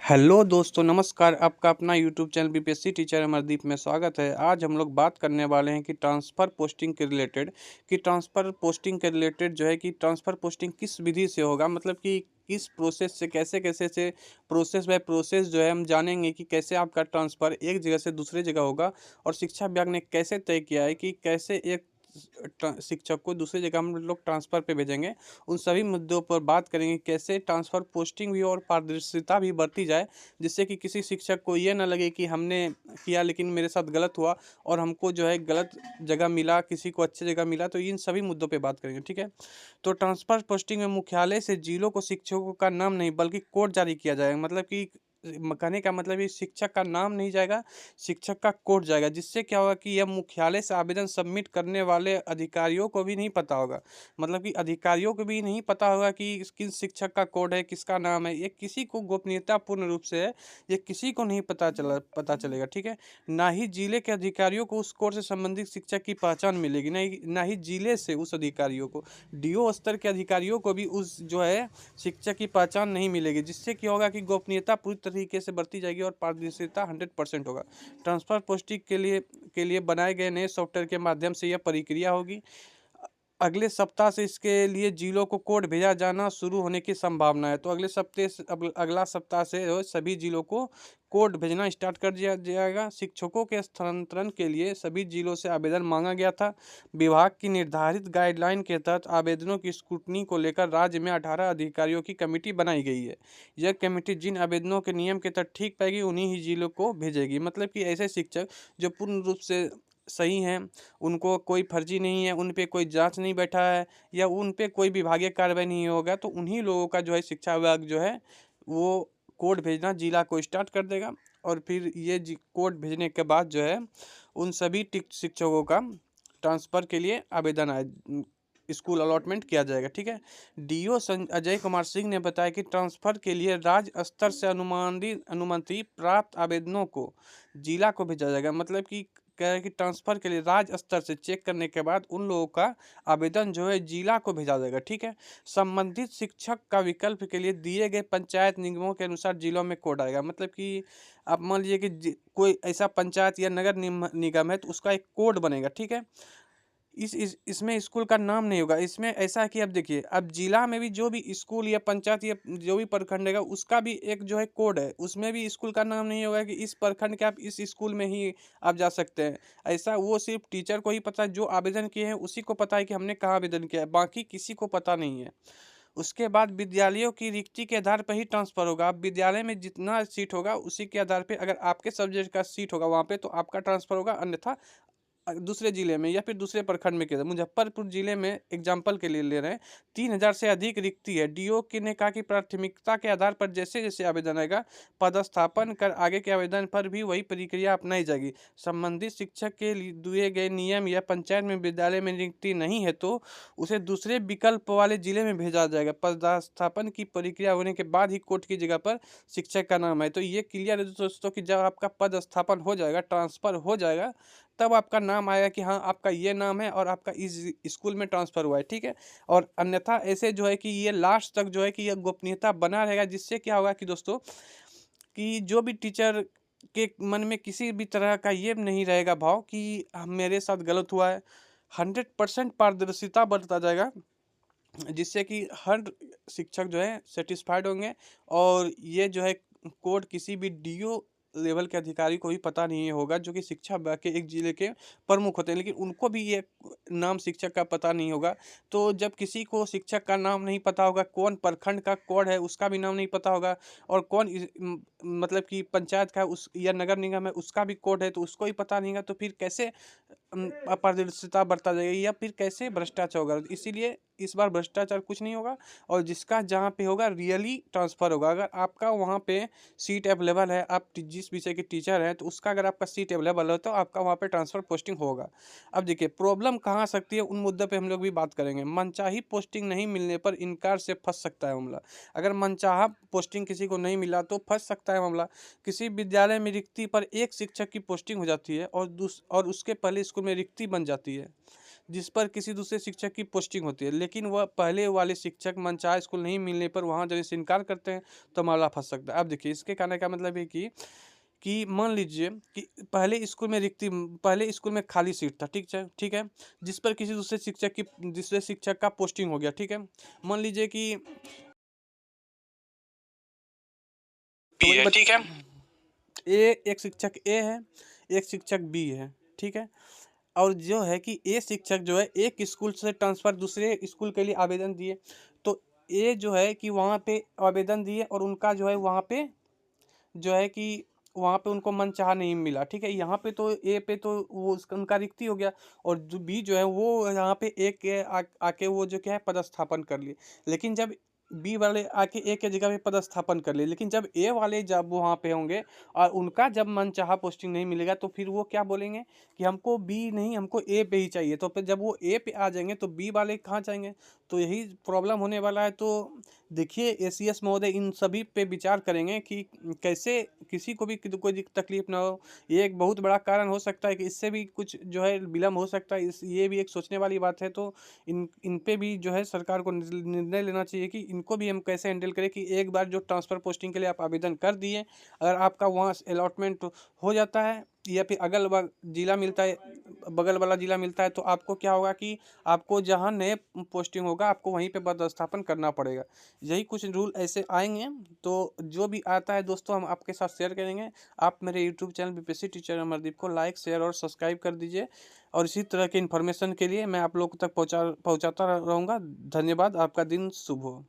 Hello दोस्तों, नमस्कार। आपका अपना YouTube channel BPSC teacher Amardeep में स्वागत है। आज हम लोग बात करने वाले हैं कि ट्रांसफ़र पोस्टिंग के रिलेटेड जो है कि ट्रांसफ़र पोस्टिंग किस विधि से होगा, मतलब कि किस प्रोसेस से, कैसे-कैसे से प्रोसेस बाय प्रोसेस जो है हम जानेंगे कि कैसे आपका ट्रांसफ़र एक जगह से दूसरे जगह होगा और शिक्षा विभाग ने कैसे तय किया है कि कैसे एक शिक्षक को दूसरी जगह हम लोग ट्रांसफ़र पे भेजेंगे। उन सभी मुद्दों पर बात करेंगे, कैसे ट्रांसफ़र पोस्टिंग भी और पारदर्शिता भी बढ़ती जाए, जिससे कि किसी शिक्षक को ये ना लगे कि हमने किया लेकिन मेरे साथ गलत हुआ और हमको जो है गलत जगह मिला, किसी को अच्छी जगह मिला। तो इन सभी मुद्दों पे बात करेंगे, ठीक है। तो ट्रांसफ़र पोस्टिंग में मुख्यालय से जिलों को शिक्षकों का नाम नहीं बल्कि कोड जारी किया जाएगा। मतलब कि कहने का मतलब ये शिक्षक का नाम नहीं जाएगा, शिक्षक का कोड जाएगा, जिससे क्या होगा कि यह मुख्यालय से आवेदन सबमिट करने वाले अधिकारियों को भी नहीं पता होगा। मतलब कि अधिकारियों को भी नहीं पता होगा कि किस शिक्षक का कोड है, किसका नाम है। ये किसी को गोपनीयता पूर्ण रूप से है, ये किसी को नहीं पता चलेगा, ठीक है। ना ही जिले के अधिकारियों को उस कोड से संबंधित शिक्षक की पहचान मिलेगी, ना ही जिले से उस अधिकारियों को, डीओ स्तर के अधिकारियों को भी उस जो है शिक्षक की पहचान नहीं मिलेगी, जिससे क्या होगा कि गोपनीयता पूरी तरीके से बढ़ती जाएगी और पारदर्शिता 100% होगा। ट्रांसफर पोस्टिंग के लिए बनाए गए नए सॉफ्टवेयर के माध्यम से यह प्रक्रिया होगी। अगले सप्ताह से इसके लिए जिलों को कोड भेजा जाना शुरू होने की संभावना है। तो अगला सप्ताह से जो है सभी जिलों को कोड भेजना स्टार्ट कर दिया जाएगा। शिक्षकों के स्थानांतरण के लिए सभी जिलों से आवेदन मांगा गया था। विभाग की निर्धारित गाइडलाइन के तहत आवेदनों की स्क्रूटनी को लेकर राज्य में 18 अधिकारियों की कमेटी बनाई गई है। यह कमेटी जिन आवेदनों के नियम के तहत ठीक पाएगी उन्हीं ही जिलों को भेजेगी। मतलब कि ऐसे शिक्षक जो पूर्ण रूप से सही हैं, उनको कोई फर्जी नहीं है, उन पे कोई जांच नहीं बैठा है या उन पे कोई विभागीय कार्रवाई नहीं होगा, तो उन्हीं लोगों का जो है शिक्षा विभाग जो है वो कोड भेजना जिला को स्टार्ट कर देगा। और फिर ये कोड भेजने के बाद जो है उन सभी शिक्षकों का ट्रांसफ़र के लिए आवेदन आए, स्कूल अलॉटमेंट किया जाएगा, ठीक है। डीओ अजय कुमार सिंह ने बताया कि ट्रांसफ़र के लिए राज्य स्तर से अनुमति प्राप्त आवेदनों को जिला को भेजा जाएगा। मतलब कि कह रहे हैं कि ट्रांसफ़र के लिए राज्य स्तर से चेक करने के बाद उन लोगों का आवेदन जो है जिला को भेजा जाएगा, ठीक है। संबंधित शिक्षक का विकल्प के लिए दिए गए पंचायत निगमों के अनुसार जिलों में कोड आएगा। मतलब कि आप मान लीजिए कि कोई ऐसा पंचायत या नगर निगम है तो उसका एक कोड बनेगा, ठीक है। इसमें स्कूल का नाम नहीं होगा। इसमें ऐसा है कि अब देखिए, अब जिला में भी जो भी स्कूल या पंचायत या जो भी प्रखंड है उसका भी एक जो है कोड है, उसमें भी स्कूल का नाम नहीं होगा कि इस प्रखंड के आप इस स्कूल में ही आप जा सकते हैं। ऐसा वो सिर्फ टीचर को ही पता है, जो आवेदन किए हैं उसी को पता है कि हमने कहाँ आवेदन किया है, बाकी किसी को पता नहीं है। उसके बाद विद्यालयों की रिक्ति के आधार पर ही ट्रांसफ़र होगा। अब विद्यालय में जितना सीट होगा उसी के आधार पे, अगर आपके सब्जेक्ट का सीट होगा वहाँ पे तो आपका ट्रांसफ़र होगा, अन्यथा दूसरे जिले में या फिर दूसरे प्रखंड में किया जाए। मुजफ्फरपुर जिले में एग्जाम्पल के लिए ले रहे हैं, 3,000 से अधिक रिक्ति है। डीओ की ने कहा कि प्राथमिकता के आधार पर जैसे जैसे आवेदन आएगा, पदस्थापन कर आगे के आवेदन पर भी वही प्रक्रिया अपनाई जाएगी। संबंधित शिक्षक के लिए दिए गए नियम या पंचायत में विद्यालय में रिक्ति नहीं है तो उसे दूसरे विकल्प वाले जिले में भेजा जाएगा। पदस्थापन की प्रक्रिया होने के बाद ही कोर्ट की जगह पर शिक्षक का नाम है। तो ये क्लियर है दोस्तों कि जब आपका पदस्थापन हो जाएगा, ट्रांसफ़र हो जाएगा, तब आपका नाम आएगा कि हाँ आपका ये नाम है और आपका इस स्कूल में ट्रांसफ़र हुआ है, ठीक है। और अन्यथा ऐसे जो है कि ये लास्ट तक जो है कि ये गोपनीयता बना रहेगा, जिससे क्या होगा कि दोस्तों कि जो भी टीचर के मन में किसी भी तरह का ये नहीं रहेगा भाव कि मेरे साथ गलत हुआ है। 100% पारदर्शिता बढ़ता जाएगा, जिससे कि हर शिक्षक जो है सेटिस्फाइड होंगे। और ये जो है कोड किसी भी डीओ लेवल के अधिकारी को भी पता नहीं होगा, जो कि शिक्षा विभाग के एक जिले के प्रमुख होते हैं, लेकिन उनको भी ये नाम शिक्षक का पता नहीं होगा। तो जब किसी को शिक्षक का नाम नहीं पता होगा, कौन प्रखंड का कोड है उसका भी नाम नहीं पता होगा, और कौन मतलब कि पंचायत का उस या नगर निगम है उसका भी कोड है तो उसको ही पता नहीं होगा, तो फिर कैसे अपारदर्शिता बढ़ता जाएगा या फिर कैसे भ्रष्टाचार होगा। इसीलिए इस बार भ्रष्टाचार कुछ नहीं होगा, और जिसका जहाँ पे होगा रियली ट्रांसफ़र होगा। अगर आपका वहाँ पे सीट अवेलेबल है, आप जिस विषय के टीचर हैं तो उसका अगर आपका सीट अवेलेबल है तो आपका वहाँ पे ट्रांसफ़र पोस्टिंग होगा। अब देखिए प्रॉब्लम कहाँ आ सकती है, उन मुद्दों पे हम लोग भी बात करेंगे। मनचाही पोस्टिंग नहीं मिलने पर इनकार से फंस सकता है मामला। अगर मनचाहा पोस्टिंग किसी को नहीं मिला तो फंस सकता है मामला। किसी विद्यालय में रिक्ति पर एक शिक्षक की पोस्टिंग हो जाती है और उसके पहले स्कूल में रिक्ति बन जाती है, जिस पर किसी दूसरे शिक्षक की पोस्टिंग होती है, लेकिन वह पहले वाले शिक्षक मनचाहा स्कूल नहीं मिलने पर वहाँ जाने से इनकार करते हैं, तो मामला फँस सकता है। अब देखिए, इसके कहने का मतलब है कि मान लीजिए कि पहले स्कूल में खाली सीट था, ठीक है? जिस पर किसी दूसरे शिक्षक का पोस्टिंग हो गया, ठीक है? मान लीजिए कि तो वही ठीक है। एक शिक्षक ए है, एक शिक्षक बी है, ठीक है? और जो है कि ए शिक्षक जो है एक स्कूल से ट्रांसफ़र दूसरे स्कूल के लिए आवेदन दिए। तो ए जो है कि वहाँ पे आवेदन दिए और उनका जो है वहाँ पे जो है कि वहाँ पे उनको मनचाहा नहीं मिला, ठीक है? यहाँ पे तो ए पे तो वो उसका उनका रिक्ति हो गया और जो बी जो है वो यहाँ पे ए के आके वो जो क्या है पदस्थापन कर लिए। लेकिन जब बी वाले आके ए के जगह पे पदस्थापन कर लिए, लेकिन जब ए वाले जब वहाँ पे होंगे और उनका जब मनचाहा पोस्टिंग नहीं मिलेगा तो फिर वो क्या बोलेंगे कि हमको बी नहीं, हमको ए पे ही चाहिए। तो फिर जब वो ए पे आ जाएँगे तो बी वाले कहाँ जाएँगे? तो यही प्रॉब्लम होने वाला है। तो देखिए, एसीएस महोदय इन सभी पे विचार करेंगे कि कैसे किसी को भी कोई तकलीफ ना हो। ये एक बहुत बड़ा कारण हो सकता है कि इससे भी कुछ जो है विलम्ब हो सकता है। इस ये भी एक सोचने वाली बात है। तो इन पे भी जो है सरकार को निर्णय लेना चाहिए कि इनको भी हम कैसे हैंडल करें कि एक बार जो ट्रांसफ़र पोस्टिंग के लिए आप आवेदन कर दिए, अगर आपका वहाँ से अलॉटमेंट हो जाता है या फिर जिला मिलता है, बगल वाला जिला मिलता है, तो आपको क्या होगा कि आपको जहाँ नए पोस्टिंग होगा आपको वहीं पे पदस्थापन करना पड़ेगा। यही कुछ रूल ऐसे आएँगे, तो जो भी आता है दोस्तों हम आपके साथ शेयर करेंगे। आप मेरे YouTube channel BPSC teacher Amardeep को लाइक, शेयर और सब्सक्राइब कर दीजिए और इसी तरह के इन्फॉर्मेशन के लिए मैं आप लोगों तक पहुँचाता रहूँगा। धन्यवाद, आपका दिन शुभ हो।